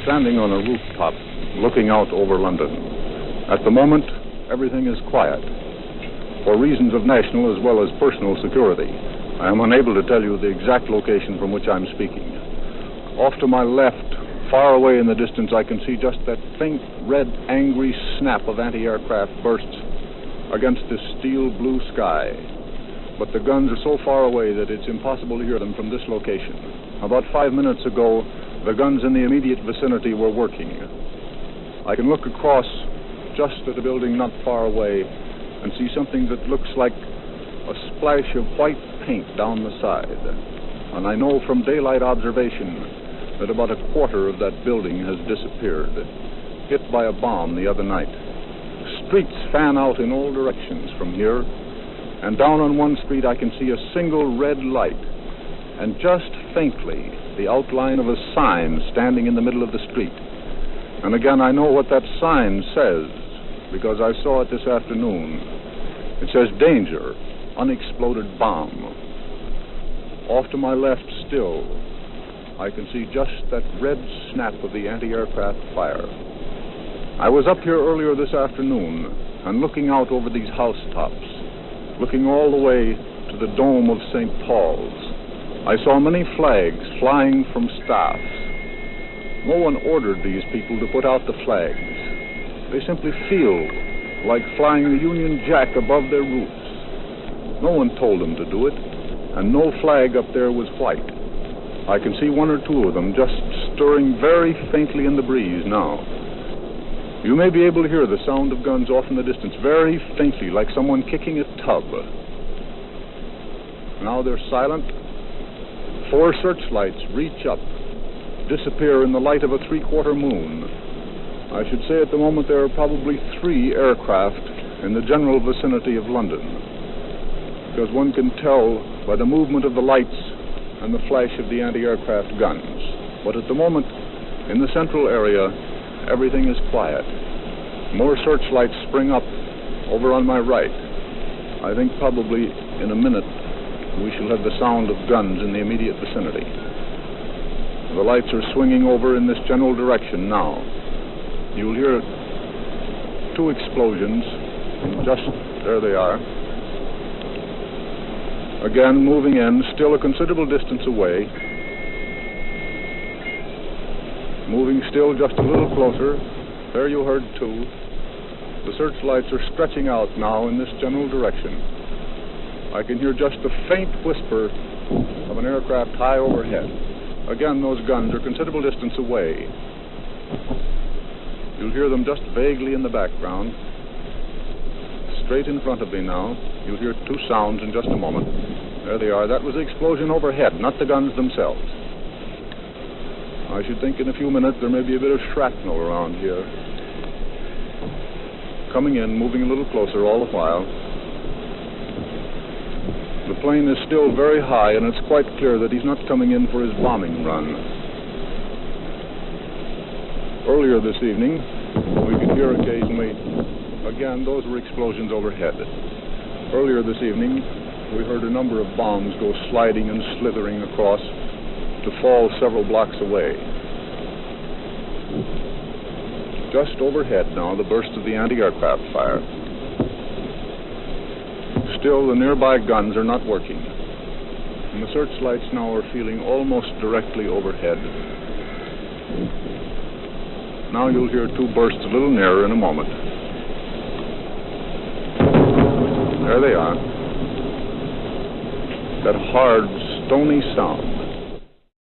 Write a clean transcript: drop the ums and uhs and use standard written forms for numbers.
standing on a rooftop looking out over London. At the moment, everything is quiet. For reasons of national as well as personal security, I am unable to tell you the exact location from which I'm speaking. Off to my left, far away in the distance, I can see just that faint, red, angry snap of anti-aircraft bursts against the steel blue sky. But the guns are so far away that it's impossible to hear them from this location. About 5 minutes ago, the guns in the immediate vicinity were working. I can look across just at a building not far away and see something that looks like a splash of white paint down the side. And I know from daylight observation that about a quarter of that building has disappeared, hit by a bomb the other night. Streets fan out in all directions from here, and down on one street I can see a single red light, and just faintly the outline of a sign standing in the middle of the street. And again, I know what that sign says, because I saw it this afternoon. It says, "Danger, unexploded bomb." Off to my left still, I can see just that red snap of the anti-aircraft fire. I was up here earlier this afternoon and looking out over these housetops, looking all the way to the dome of St. Paul's. I saw many flags flying from staffs. No one ordered these people to put out the flags. They simply feel like flying the Union Jack above their roofs. No one told them to do it, and no flag up there was white. I can see one or two of them just stirring very faintly in the breeze now. You may be able to hear the sound of guns off in the distance, very faintly, like someone kicking a tub. Now they're silent. 4 searchlights reach up, disappear in the light of a 3/4 moon. I should say at the moment there are probably 3 aircraft in the general vicinity of London, because one can tell by the movement of the lights and the flash of the anti-aircraft guns. But at the moment, in the central area, everything is quiet. More searchlights spring up over on my right. I think probably in a minute we shall have the sound of guns in the immediate vicinity. The lights are swinging over in this general direction now. You'll hear 2 explosions. Just there they are. Again, moving in, still a considerable distance away. Moving still just a little closer. There you heard 2. The searchlights are stretching out now in this general direction. I can hear just the faint whisper of an aircraft high overhead. Again, those guns are a considerable distance away. You'll hear them just vaguely in the background. Straight in front of me now. You'll hear 2 sounds in just a moment. There they are. That was the explosion overhead, not the guns themselves. I should think in a few minutes there may be a bit of shrapnel around here. Coming in, moving a little closer all the while. The plane is still very high, and it's quite clear that he's not coming in for his bombing run. Earlier this evening, we could hear occasionally, again, those were explosions overhead. Earlier this evening, we heard a number of bombs go sliding and slithering across to fall several blocks away. Just overhead now, the burst of the anti-aircraft fire. Still, the nearby guns are not working, and the searchlights now are feeling almost directly overhead. Now you'll hear 2 bursts a little nearer in a moment. There they are. That hard, stony sound.